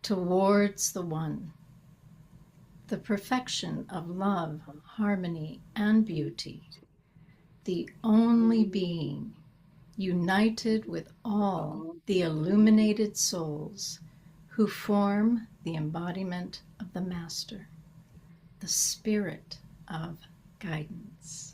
towards the One, the perfection of love, harmony, and beauty, the only being united with all the illuminated souls who form the embodiment of the Master, the spirit of guidance.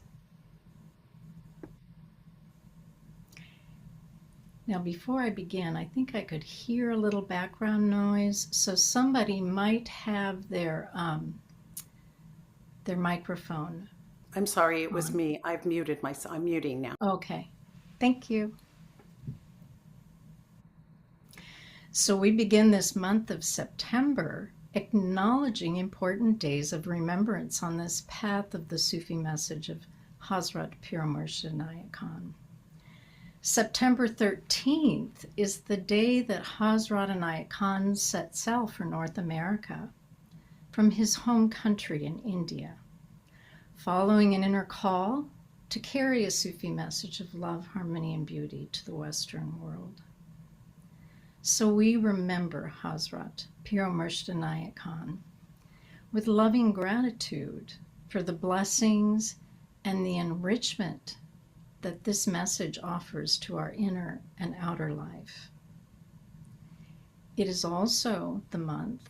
Now, before I begin, I think I could hear a little background noise, so somebody might have their microphone. I'm sorry, it was me. I've muted myself. I'm muting now. Okay, thank you. So we begin this month of September acknowledging important days of remembrance on this path of the Sufi message of Hazrat Pir Murshid Inayat Khan. September 13th is the day that Hazrat Inayat Khan set sail for North America from his home country in India, following an inner call to carry a Sufi message of love, harmony, and beauty to the Western world. So we remember Hazrat Pir Murshid Inayat Khan with loving gratitude for the blessings and the enrichment that this message offers to our inner and outer life. It is also the month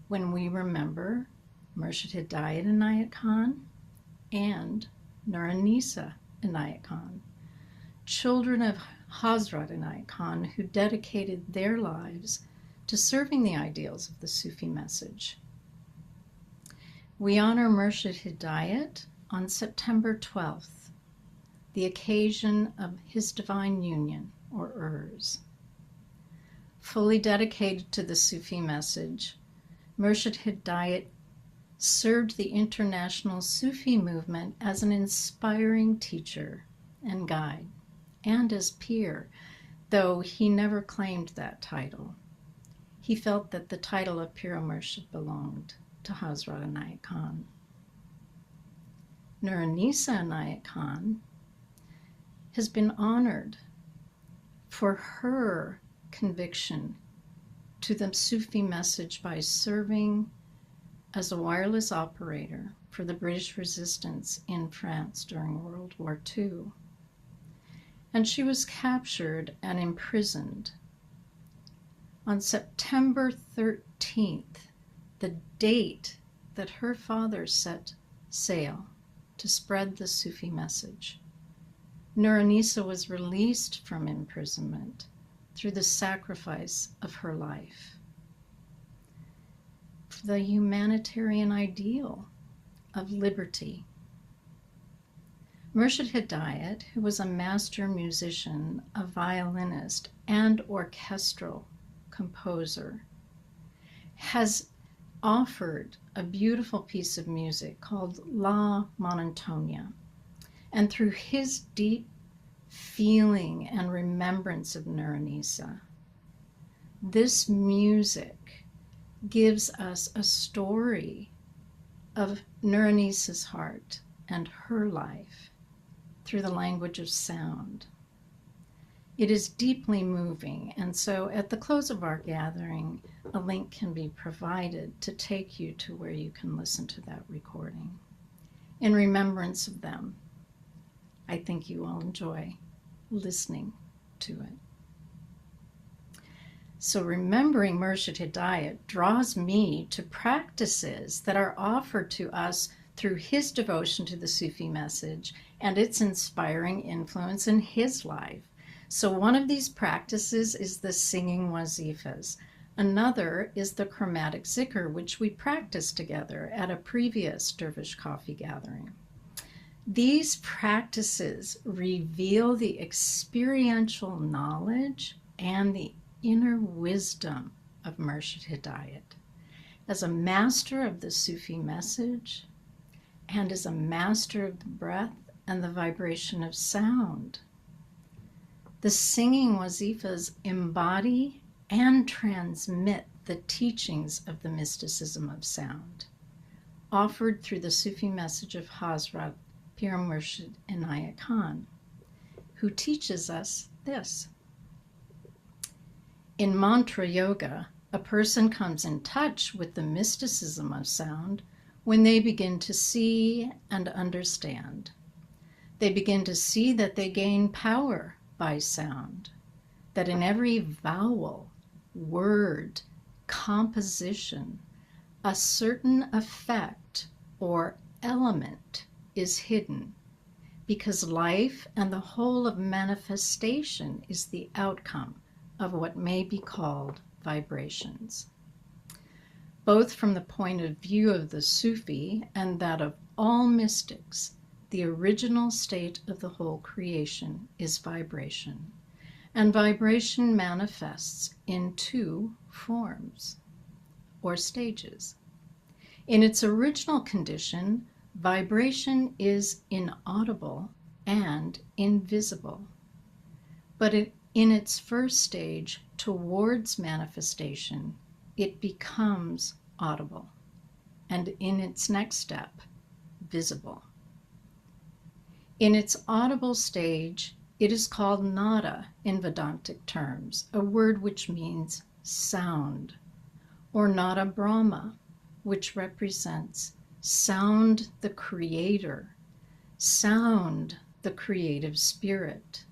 when we remember Murshid Hidayat Inayat Khan and Nuranisa Inayat Khan, children of Hazrat Inayat Khan who dedicated their lives to serving the ideals of the Sufi message. We honor Murshid Hidayat on September 12th, the occasion of his divine union, or Urs. Fully dedicated to the Sufi message, Murshid Hidayat served the international Sufi movement as an inspiring teacher and guide, and as peer, though he never claimed that title. He felt that the title of Pir Murshid belonged to Hazrat Inayat Khan. Nuranisa Inayat Khan has been honored for her conviction to the Sufi message by serving as a wireless operator for the British resistance in France during World War II. And she was captured and imprisoned. On September 13th, the date that her father set sail to spread the Sufi message, Nuranisa was released from imprisonment through the sacrifice of her life for the humanitarian ideal of liberty. Murshid Hidayat, who was a master musician, a violinist, and orchestral composer, has offered a beautiful piece of music called La Monotonia. And through his deep feeling and remembrance of Nuranisa, this music gives us a story of Nuranisa's heart and her life through the language of sound. It is deeply moving, and so at the close of our gathering, a link can be provided to take you to where you can listen to that recording. In remembrance of them, I think you will enjoy listening to it. So remembering Murshid Hidayat draws me to practices that are offered to us through his devotion to the Sufi message and its inspiring influence in his life. So one of these practices is the singing wazifas. Another is the chromatic zikr, which we practiced together at a previous Dervish coffee gathering. These practices reveal the experiential knowledge and the inner wisdom of Murshid Hidayat as a master of the Sufi message and as a master of the breath and the vibration of sound. The singing wazifas embody and transmit the teachings of the mysticism of sound, offered through the Sufi message of Hazrat Pir Murshid Inayat Khan, who teaches us this. In mantra yoga, A person comes in touch with the mysticism of sound when they begin to see and understand. They begin to see that they gain power by sound, that in every vowel, word, composition, a certain effect or element is hidden, because life and the whole of manifestation is the outcome of what may be called vibrations. Both from the point of view of the Sufi and that of all mystics, the original state of the whole creation is vibration, and vibration manifests in two forms or stages. In its original condition, vibration is inaudible and invisible, but in its first stage towards manifestation, it becomes audible, and in its next step, visible. In its audible stage, it is called nada in Vedantic terms, a word which means sound, or nada Brahma, which represents sound the creator, sound the creative spirit.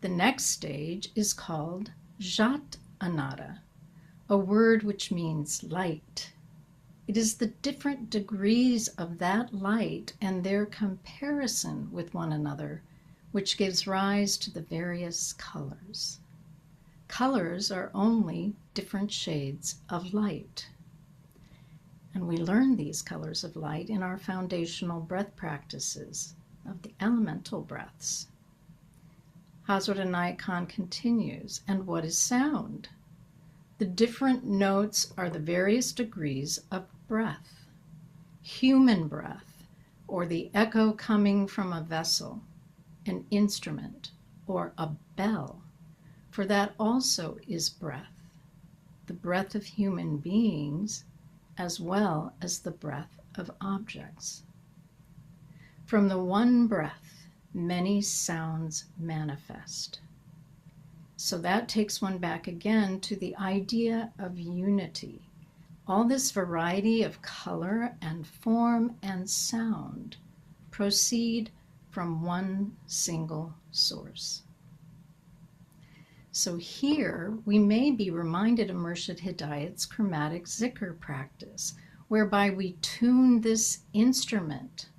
The next stage is called Jat Anada, a word which means light. It is the different degrees of that light and their comparison with one another which gives rise to the various colors. Colors are only different shades of light. And we learn these colors of light in our foundational breath practices of the elemental breaths. Hazrat Inayat Khan continues, and what is sound? The different notes are the various degrees of breath. Human breath, or the echo coming from a vessel, an instrument, or a bell, for that also is breath, the breath of human beings, as well as the breath of objects. From the one breath, many sounds manifest. So that takes one back again to the idea of unity. All this variety of color and form and sound proceed from one single source. So here we may be reminded of Murshid Hidayat's chromatic zikr practice, whereby we tune this instrument,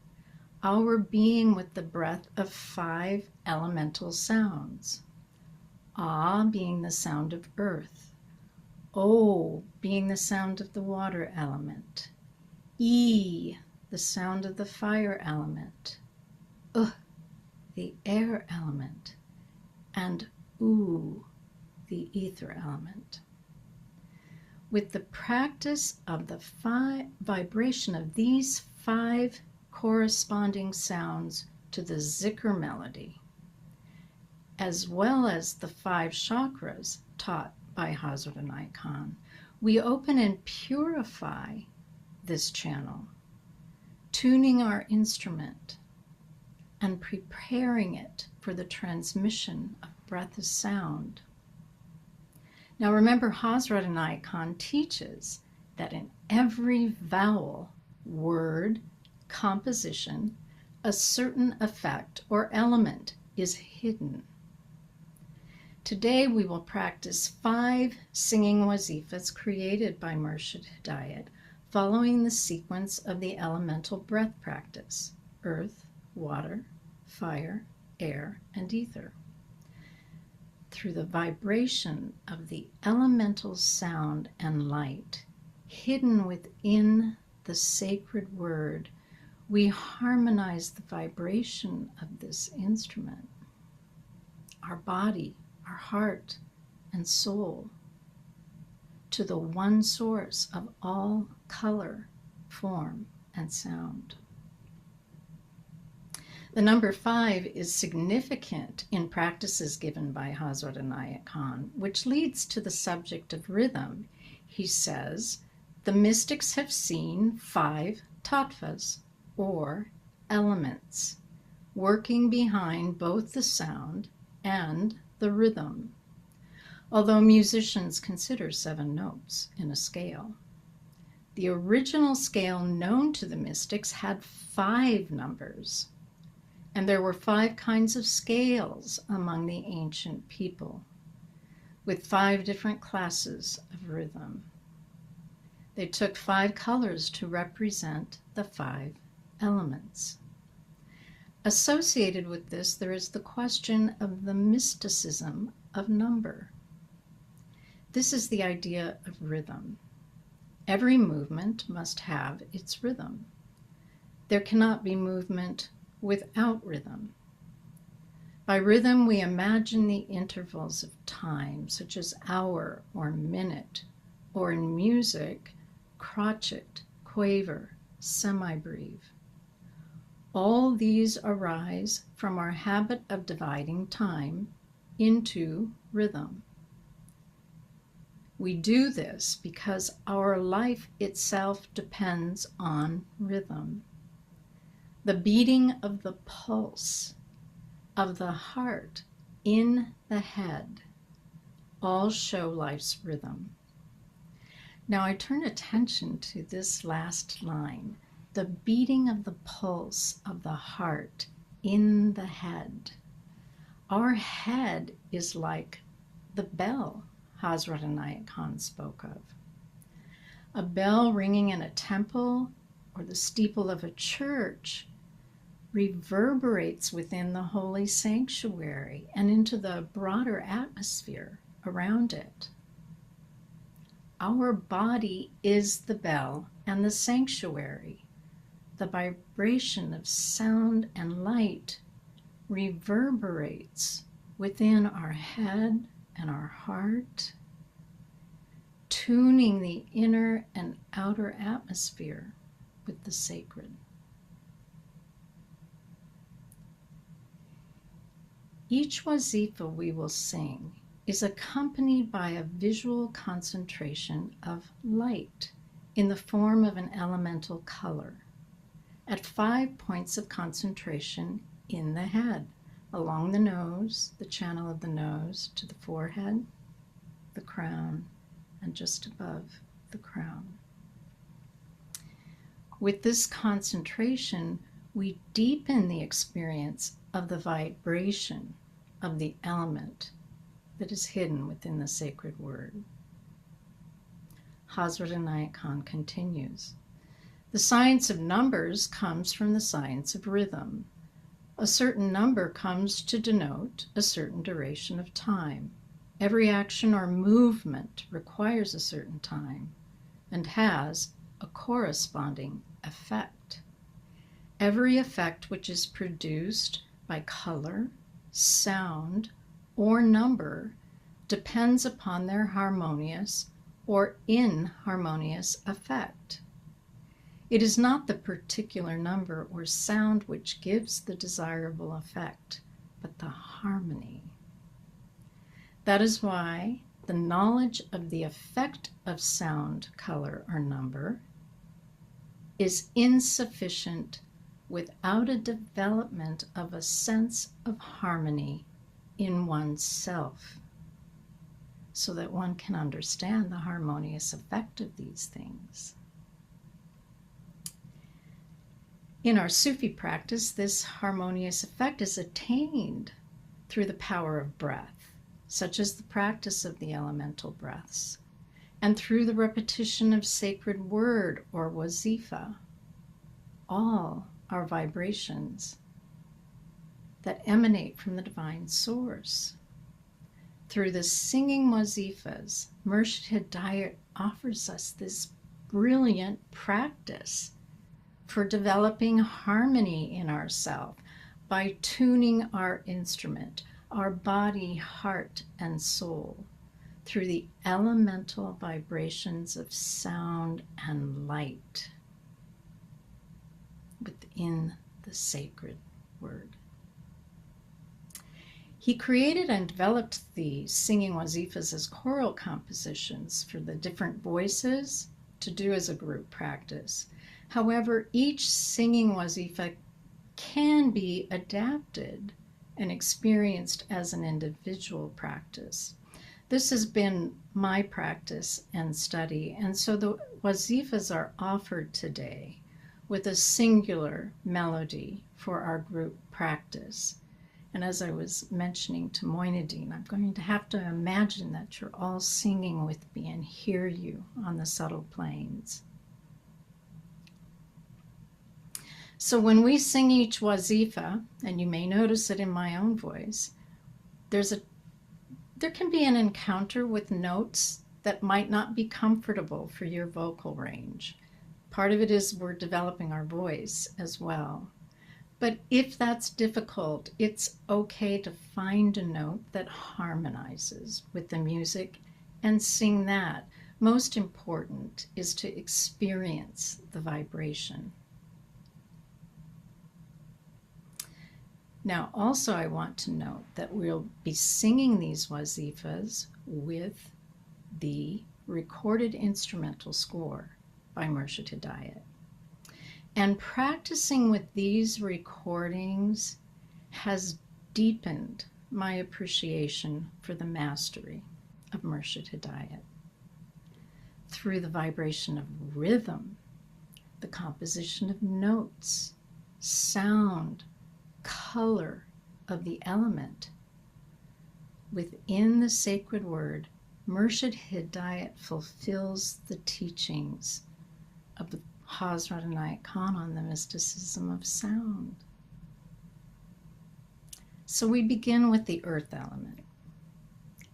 our being, with the breath of 5 elemental sounds. Ah being the sound of earth, O being the sound of the water element, E the sound of the fire element, the air element, and U the ether element. With the practice of the vibration of these 5 corresponding sounds to the zikr melody, as well as the 5 chakras taught by Hazrat Inayat Khan, we open and purify this channel, tuning our instrument and preparing it for the transmission of breath as sound. Now remember, Hazrat Inayat Khan teaches that in every vowel, word, composition, a certain effect or element is hidden. Today we will practice 5 singing wazifas created by Murshid Hidayat, following the sequence of the elemental breath practice: earth, water, fire, air, and ether. Through the vibration of the elemental sound and light hidden within the sacred word, we harmonize the vibration of this instrument, our body, our heart, and soul, to the one source of all color, form, and sound. The number 5 is significant in practices given by Hazrat Inayat Khan, which leads to the subject of rhythm. He says, the mystics have seen 5 tattvas, or elements, working behind both the sound and the rhythm. although musicians consider 7 notes in a scale. The original scale known to the mystics had 5 numbers, and there were 5 kinds of scales among the ancient people, with 5 different classes of rhythm. They took 5 colors to represent the 5 elements. Associated with this, there is the question of the mysticism of number. This is the idea of rhythm. Every movement must have its rhythm. There cannot be movement without rhythm. By rhythm, we imagine the intervals of time, such as hour or minute, or in music, crotchet, quaver, semibreve. All these arise from our habit of dividing time into rhythm. We do this because our life itself depends on rhythm. The beating of the pulse of the heart in the head all show life's rhythm. Now I turn attention to this last line, the beating of the pulse of the heart in the head. Our head is like the bell Hazrat Inayat Khan spoke of. A bell ringing in a temple or the steeple of a church reverberates within the holy sanctuary and into the broader atmosphere around it. Our body is the bell and the sanctuary. The vibration of sound and light reverberates within our head and our heart, tuning the inner and outer atmosphere with the sacred. Each wazifa we will sing is accompanied by a visual concentration of light in the form of an elemental color at 5 points of concentration in the head, along the nose, the channel of the nose, to the forehead, the crown, and just above the crown. With this concentration, we deepen the experience of the vibration of the element that is hidden within the sacred word. Hazrat Inayat Khan continues, the science of numbers comes from the science of rhythm. A certain number comes to denote a certain duration of time. Every action or movement requires a certain time and has a corresponding effect. Every effect which is produced by color, sound, or number depends upon their harmonious or inharmonious effect. It is not the particular number or sound which gives the desirable effect, but the harmony. That is why the knowledge of the effect of sound, color, or number is insufficient without a development of a sense of harmony in oneself, so that one can understand the harmonious effect of these things. In our Sufi practice, this harmonious effect is attained through the power of breath, such as the practice of the elemental breaths, and through the repetition of sacred word or wazifa. All are vibrations that emanate from the divine source. Through the singing wazifas, Murshid Hidayat offers us this brilliant practice for developing harmony in ourselves by tuning our instrument, our body, heart, and soul through the elemental vibrations of sound and light within the sacred word. He created and developed the singing wazifas as choral compositions for the different voices to do as a group practice. However, each singing wazifa can be adapted and experienced as an individual practice. This has been my practice and study, and so the wazifas are offered today with a singular melody for our group practice. And as I was mentioning to Moinadine, I'm going to have to imagine that you're all singing with me and hear you on the subtle planes. So when we sing each wazifa, and you may notice it in my own voice, there can be an encounter with notes that might not be comfortable for your vocal range. Part of it is we're developing our voice as well. But if that's difficult, it's okay to find a note that harmonizes with the music and sing that. Most important is to experience the vibration. Now, also I want to note that we'll be singing these wazifas with the recorded instrumental score by Murshid Hidayat. And practicing with these recordings has deepened my appreciation for the mastery of Murshid Hidayat. Through the vibration of rhythm, the composition of notes, sound, color of the element, within the sacred word, Murshid Hidayat fulfills the teachings of the Hazrat Inayat Khan on the mysticism of sound. So we begin with the earth element.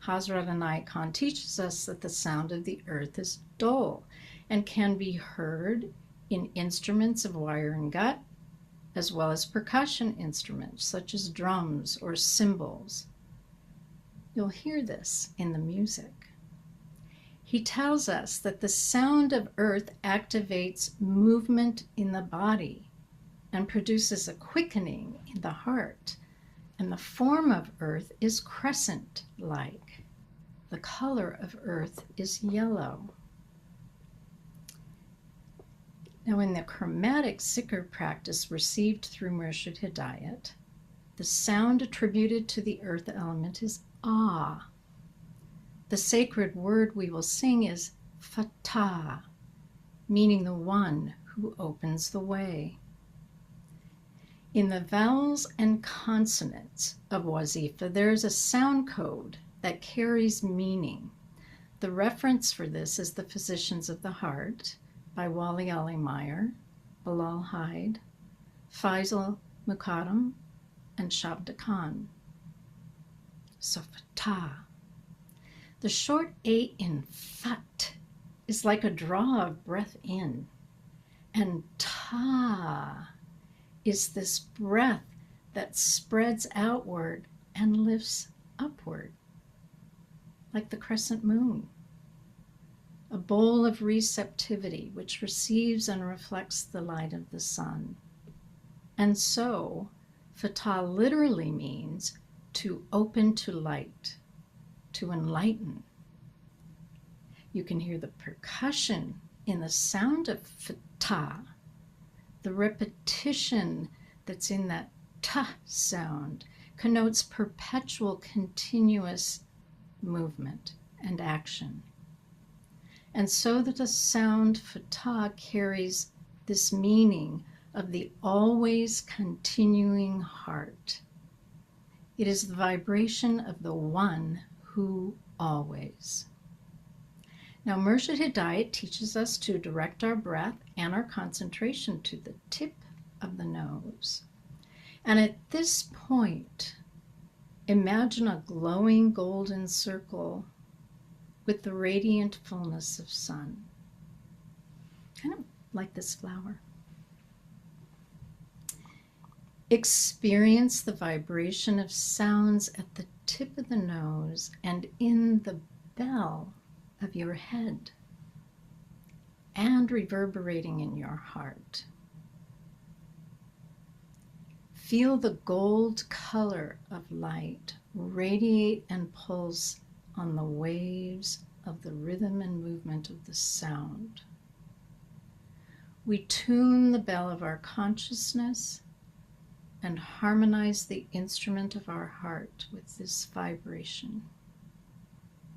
Hazrat Inayat Khan teaches us that the sound of the earth is dull and can be heard in instruments of wire and gut, as well as percussion instruments such as drums or cymbals. You'll hear this in the music. He tells us that the sound of earth activates movement in the body and produces a quickening in the heart. And the form of earth is crescent-like. The color of earth is yellow. Now, in the chromatic sikr practice received through Murshid Hidayat, the sound attributed to the earth element is ah. The sacred word we will sing is Fatah, meaning the one who opens the way. In the vowels and consonants of wazifa, there is a sound code that carries meaning. The reference for this is the Physicians of the Heart by Wali Ali Meyer, Bilal Hyde, Faisal Muqaddam, and Shabda Khan. So Fatah. The short A in fat is like a draw of breath in, and ta is this breath that spreads outward and lifts upward, like the crescent moon, a bowl of receptivity which receives and reflects the light of the sun. And so, Fatah literally means to open to light, to enlighten. You can hear the percussion in the sound of Fatah, the repetition that's in that ta sound connotes perpetual, continuous movement and action. And so that the sound Fatah carries this meaning of the always continuing heart. It is the vibration of the one who always. Now, Murshid Hidayat teaches us to direct our breath and our concentration to the tip of the nose. And at this point, imagine a glowing golden circle with the radiant fullness of sun, kind of like this flower. Experience the vibration of sounds at the tip of the nose and in the bell of your head and reverberating in your heart. Feel the gold color of light radiate and pulse on the waves of the rhythm and movement of the sound. We tune the bell of our consciousness and harmonize the instrument of our heart with this vibration.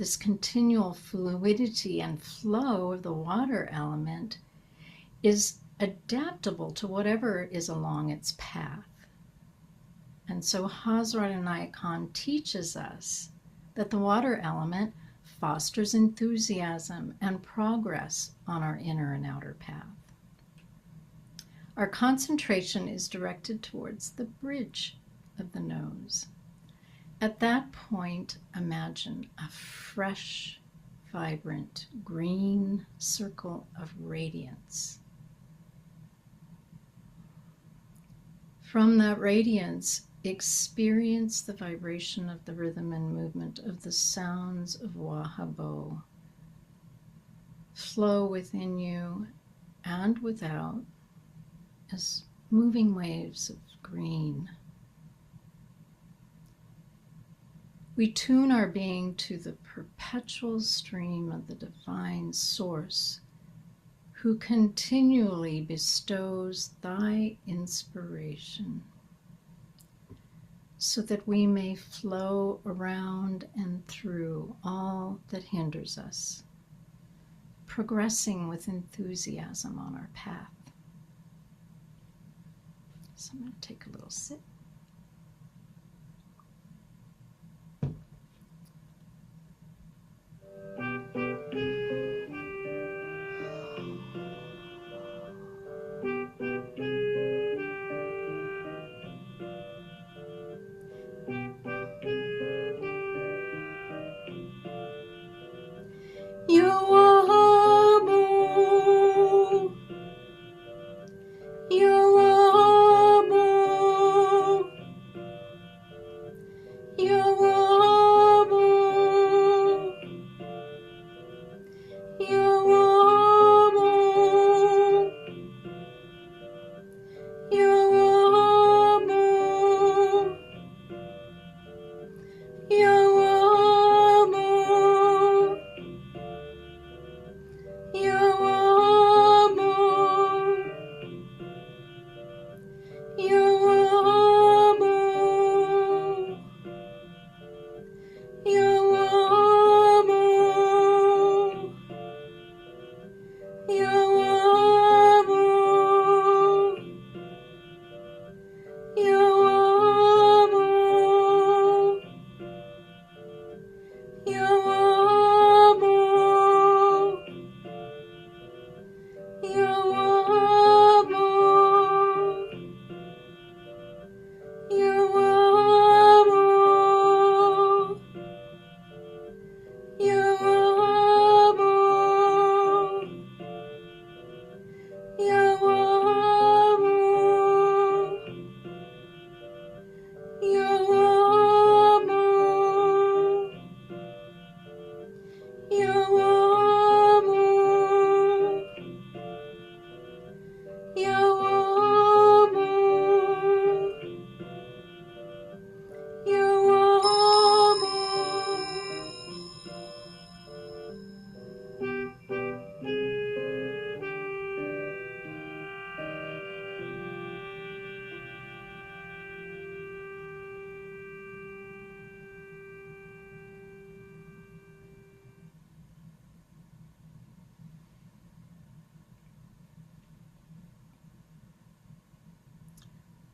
this continual fluidity and flow of the water element is adaptable to whatever is along its path. And so Hazrat Inayat Khan teaches us that the water element fosters enthusiasm and progress on our inner and outer path. Our concentration is directed towards the bridge of the nose. At that point, imagine a fresh, vibrant, green circle of radiance. From that radiance, experience the vibration of the rhythm and movement of the sounds of Wahabo flow within you and without as moving waves of green. We tune our being to the perpetual stream of the divine source who continually bestows thy inspiration, so that we may flow around and through all that hinders us, progressing with enthusiasm on our path. So I'm going to take a little sip.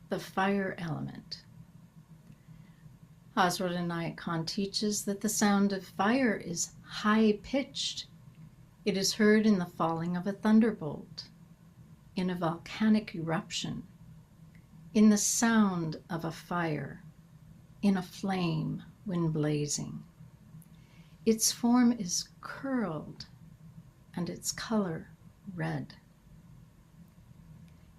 The fire element. Hazrat Inayat Khan teaches that the sound of fire is high-pitched. It is heard in the falling of a thunderbolt, in a volcanic eruption, in the sound of a fire, in a flame when blazing. Its form is curled and its color red.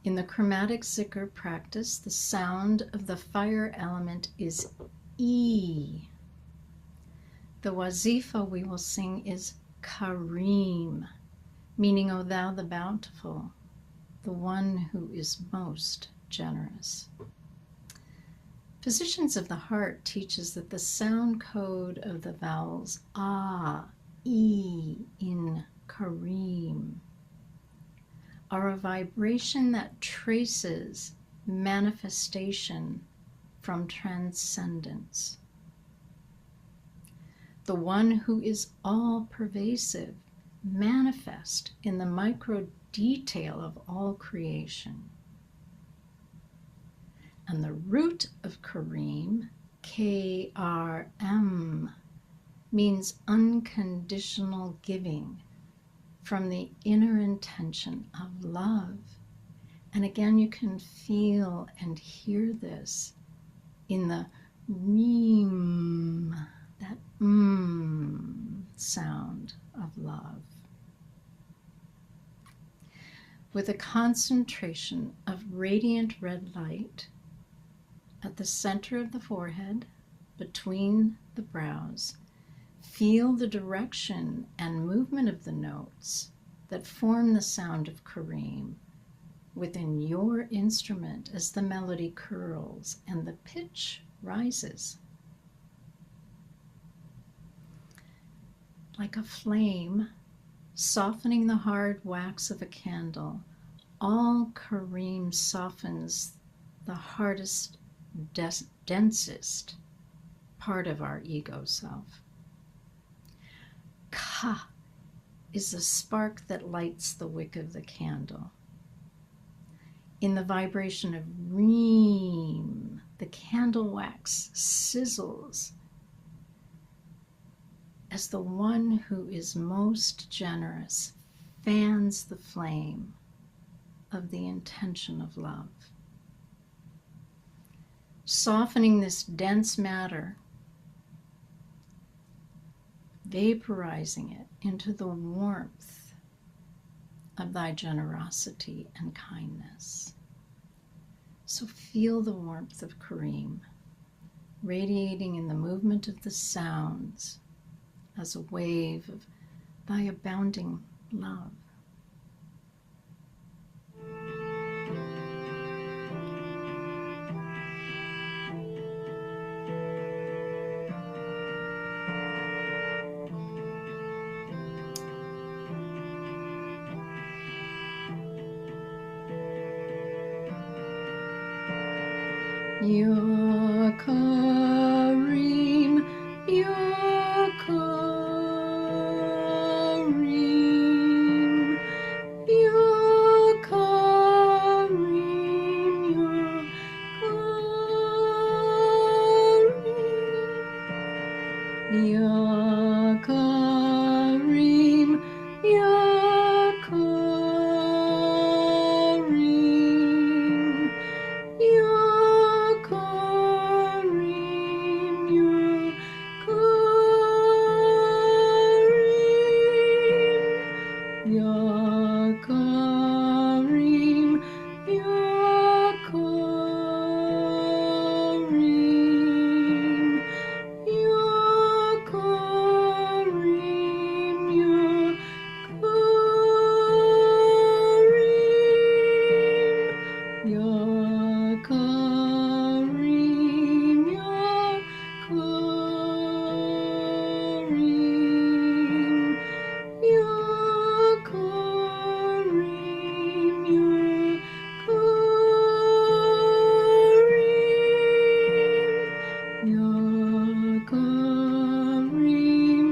In the chromatic zikr practice, the sound of the fire element is E. The wazifa we will sing is Kareem, meaning, O thou the bountiful, the one who is most generous. Physicians of the Heart teaches that the sound code of the vowels A, E in Kareem are a vibration that traces manifestation from transcendence. the one who is all pervasive, manifest in the micro detail of all creation. And the root of Kareem, K-R-M, means unconditional giving from the inner intention of love. And again, you can feel and hear this in the reem, that sound of love. With a concentration of radiant red light at the center of the forehead, between the brows, feel the direction and movement of the notes that form the sound of Kareem within your instrument as the melody curls and the pitch rises. Like a flame softening the hard wax of a candle, all Kareem softens the hardest, densest part of our ego self. Ka is the spark that lights the wick of the candle. In the vibration of reem, the candle wax sizzles as the one who is most generous fans the flame of the intention of love. Softening this dense matter, vaporizing it into the warmth of thy generosity and kindness. So feel the warmth of Kareem radiating in the movement of the sounds as a wave of thy abounding love. Ya Kareem, Ya Kareem, Ya Kareem, Ya Kareem, Ya Kareem, Ya Kareem, Ya Kareem, Ya Kareem, Ya Kareem, Ya Kareem, Ya Kareem, Ya Kareem, Ya Kareem, Ya Kareem, Ya Kareem, Ya Kareem, Ya Kareem,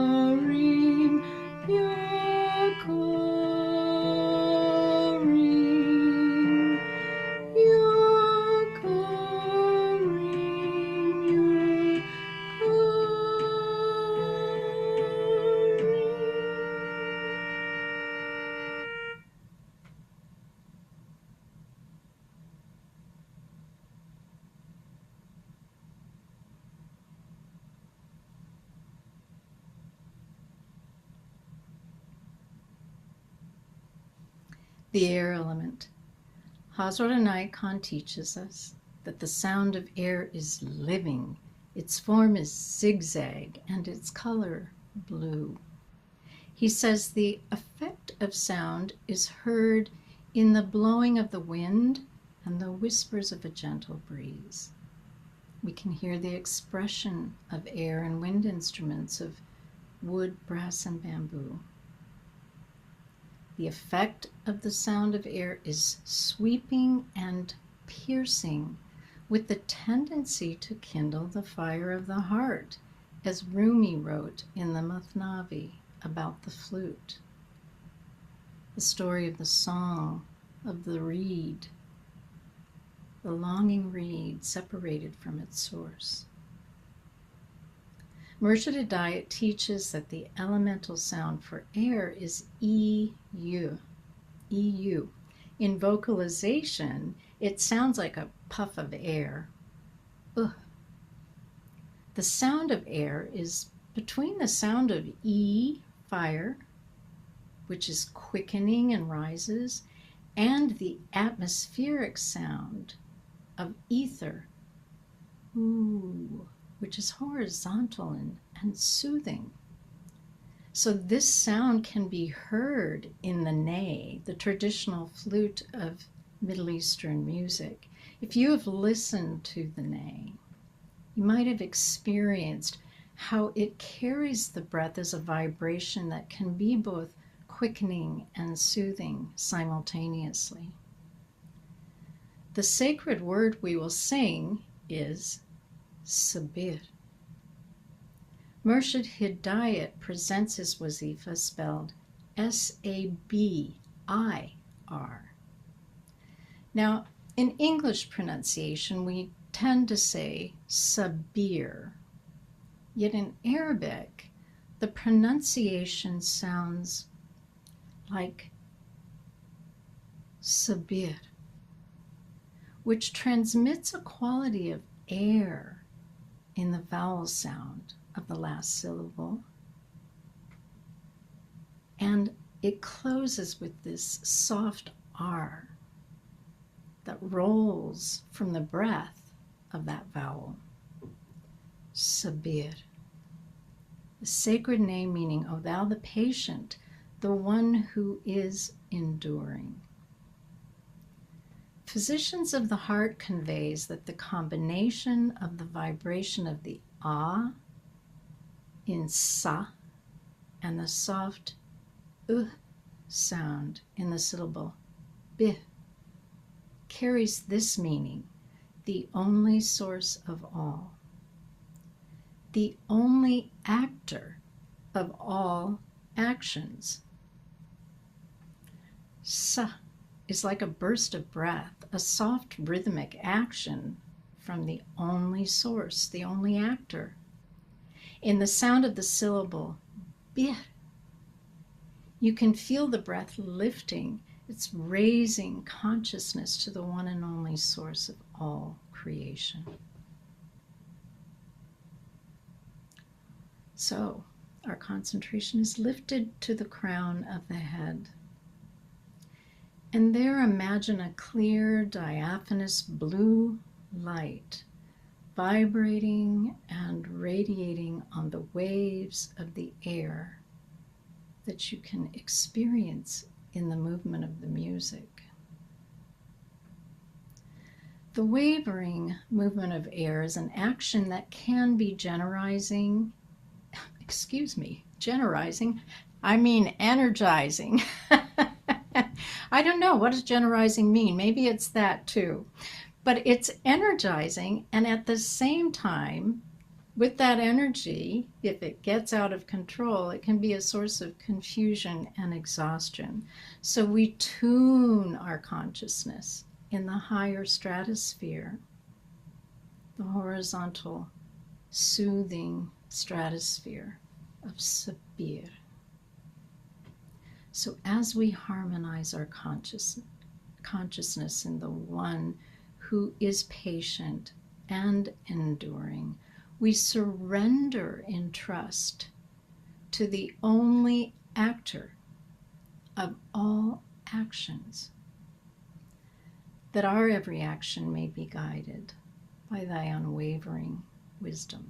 Ya Kareem, Ya Kareem, The air element. Hazrat Khan teaches us that the sound of air is living. Its form is zigzag and its color blue. He says the effect of sound is heard in the blowing of the wind and the whispers of a gentle breeze. We can hear the expression of air and wind instruments of wood, brass, and bamboo. The effect of the sound of air is sweeping and piercing, with the tendency to kindle the fire of the heart, as Rumi wrote in the Mathnavi about the flute. The story of the song of the reed, the longing reed separated from its source. Murshid Hidayat teaches that the elemental sound for air is EU. EU. In vocalization, it sounds like a puff of air. Ugh. The sound of air is between the sound of E, fire, which is quickening and rises, and the atmospheric sound of ether, ooh, which is horizontal and soothing. So this sound can be heard in the ney, the traditional flute of Middle Eastern music. If you have listened to the ney, you might have experienced how it carries the breath as a vibration that can be both quickening and soothing simultaneously. The sacred word we will sing is Sabir. Murshid Hidayat presents his wazifa spelled S-A-B-I-R. Now, in English pronunciation, we tend to say Sabir. Yet in Arabic, the pronunciation sounds like Sabir, which transmits a quality of air in the vowel sound of the last syllable. And it closes with this soft R that rolls from the breath of that vowel. Sabir. The sacred name meaning, O thou the patient, the one who is enduring. Physicians of the Heart conveys that the combination of the vibration of the ah in sa and the soft sound in the syllable bih carries this meaning: the only source of all, the only actor of all actions. Sa is like a burst of breath, a soft rhythmic action from the only source, the only actor. In the sound of the syllable bir, you can feel the breath lifting. It's raising consciousness to the one and only source of all creation. So, our concentration is lifted to the crown of the head. And there imagine a clear, diaphanous blue light vibrating and radiating on the waves of the air that you can experience in the movement of the music. The wavering movement of air is an action that can be energizing. I don't know, what does generizing mean? Maybe it's that too. But it's energizing, and at the same time, with that energy, if it gets out of control, it can be a source of confusion and exhaustion. So we tune our consciousness in the higher stratosphere, the horizontal, soothing stratosphere of Sabir. So as we harmonize our consciousness in the one who is patient and enduring, we surrender in trust to the only actor of all actions, that our every action may be guided by thy unwavering wisdom.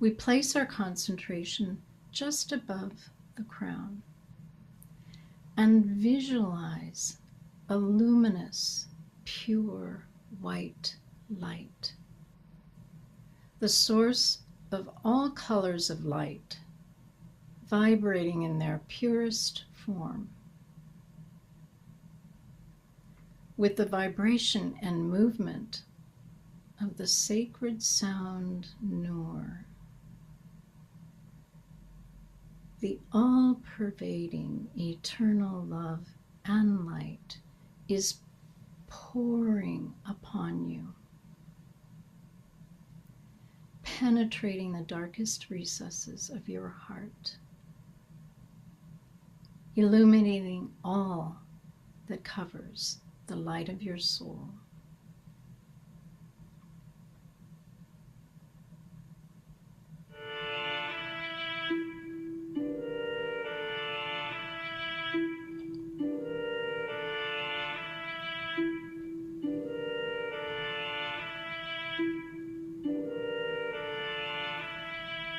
We place our concentration just above the crown and visualize a luminous, pure white light, the source of all colors of light, vibrating in their purest form. With the vibration and movement of the sacred sound Nur, the all-pervading eternal love and light is pouring upon you, penetrating the darkest recesses of your heart, illuminating all that covers the light of your soul.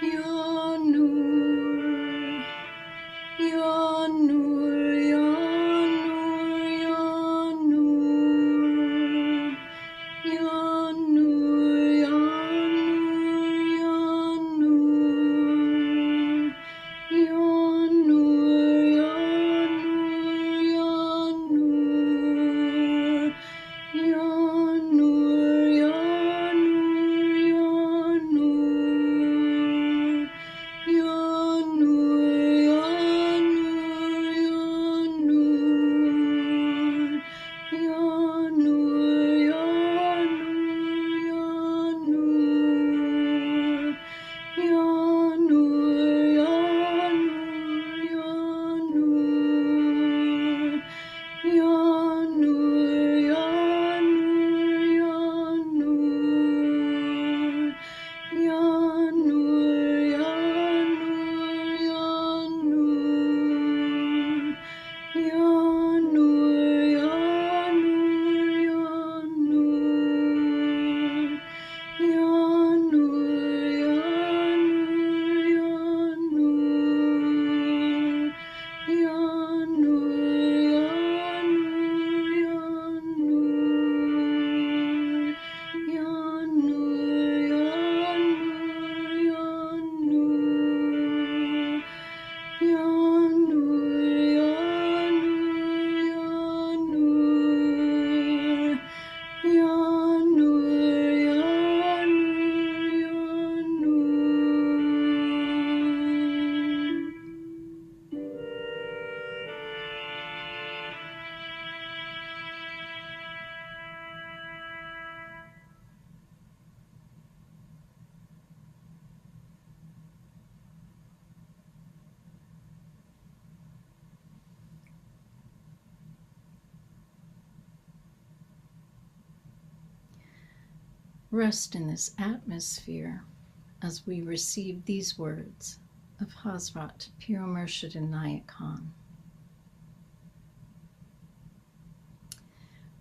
Ya Nur, Ya Nur, Ya Nur, Ya Nur, Ya Nur, Ya Nur, Ya Nur, Ya Nur, Ya Rest in this atmosphere as we receive these words of Hazrat Pir Murshid Inayat Khan.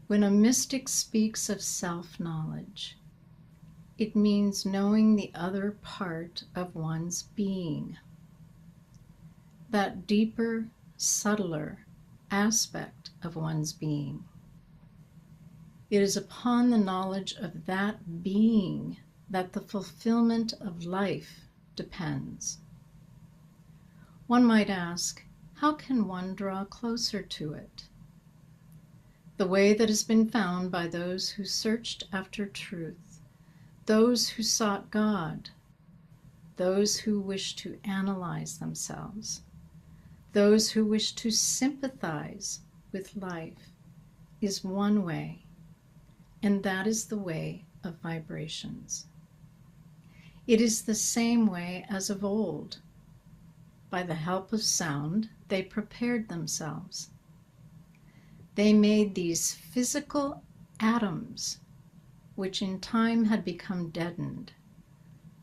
When a mystic speaks of self-knowledge, it means knowing the other part of one's being, that deeper, subtler aspect of one's being. It is upon the knowledge of that being that the fulfillment of life depends. One might ask, how can one draw closer to it? The way that has been found by those who searched after truth, those who sought God, those who wish to analyze themselves, those who wish to sympathize with life, is one way, and that is the way of vibrations. It is the same way as of old. By the help of sound, they prepared themselves. They made these physical atoms, which in time had become deadened,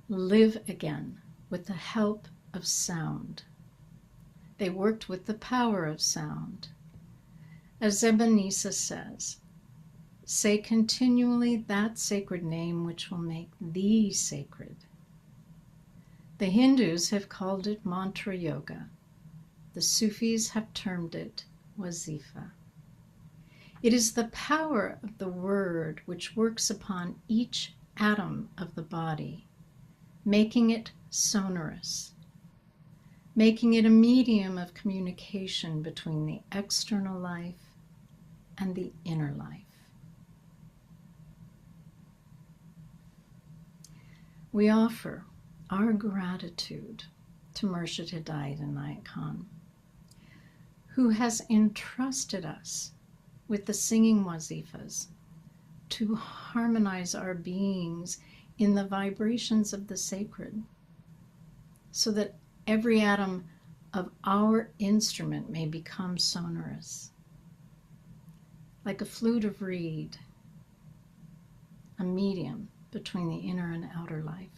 live again with the help of sound. They worked with the power of sound. As Ebenezer says, say continually that sacred name which will make thee sacred. The Hindus have called it mantra yoga. The Sufis have termed it wazifa. It is the power of the word which works upon each atom of the body, making it sonorous, making it a medium of communication between the external life and the inner life. We offer our gratitude to Murshid Hidayat Inayat Khan, who has entrusted us with the singing wazifas to harmonize our beings in the vibrations of the sacred, so that every atom of our instrument may become sonorous, like a flute of reed, a medium between the inner and outer life.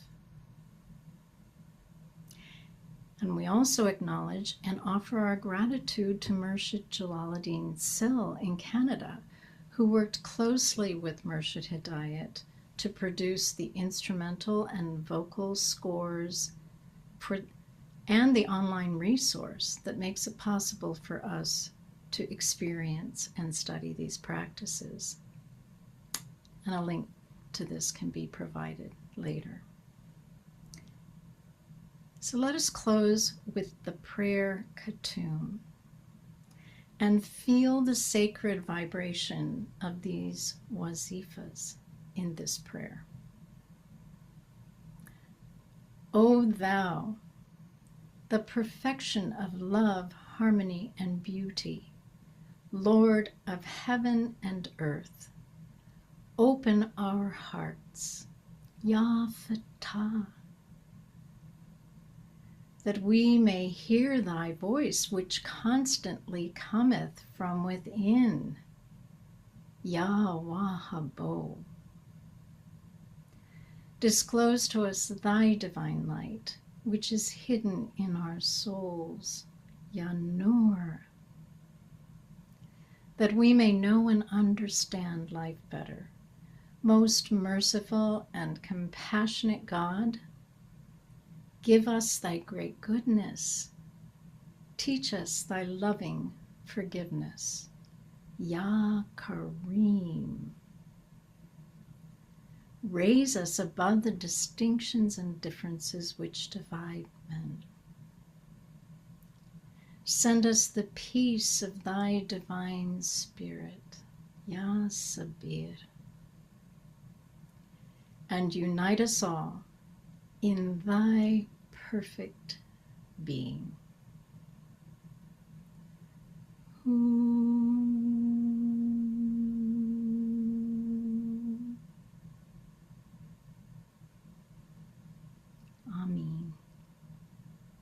And we also acknowledge and offer our gratitude to Murshid Jalaluddin Sil in Canada, who worked closely with Murshid Hidayat to produce the instrumental and vocal scores and the online resource that makes it possible for us to experience and study these practices. And a link to this can be provided later. So let us close with the prayer Khatum and feel the sacred vibration of these wazifas in this prayer. O thou, the perfection of love, harmony, and beauty, Lord of heaven and earth, open our hearts, Ya Fatah, that we may hear thy voice which constantly cometh from within, Ya Wahabo. Disclose to us thy divine light, which is hidden in our souls, Ya Nur, that we may know and understand life better. Most merciful and compassionate God, give us thy great goodness. Teach us thy loving forgiveness. Ya Kareem. Raise us above the distinctions and differences which divide men. Send us the peace of thy divine spirit, Ya Sabir, and unite us all in thy perfect being. Amen.